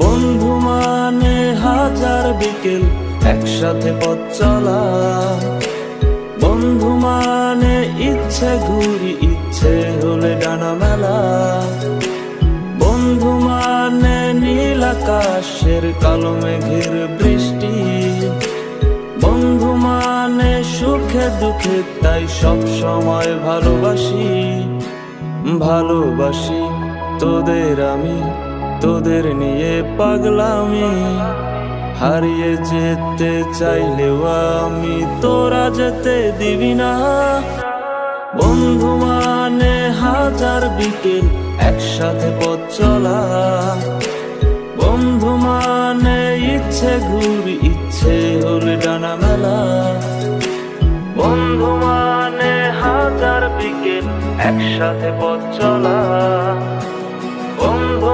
বন্ধু মানে হাজার বিকেল একসাথে পথ চলা, বন্ধু মানে ইচ্ছে ঘুরি ইচ্ছে হলে ডানা মেলা, বন্ধু মানে নীল আকাশের কালো মেঘের বৃষ্টি, বন্ধু মানে সুখে দুঃখে তাই সব সময় ভালোবাসি। ভালোবাসি তোদের আমি, তোদের নিয়ে পাগলামি, হারিয়ে যেতে চাইলেও আমি তোরা যেতে দিবি না। বন্ধু মানে হাজার বিকেল একসাথে পথ চলা, বন্ধু মানে ইচ্ছে ঘুরি ইচ্ছে হলে ডানা মেলা, বন্ধু মানে হাজার বিকেল একসাথে পথ চলা।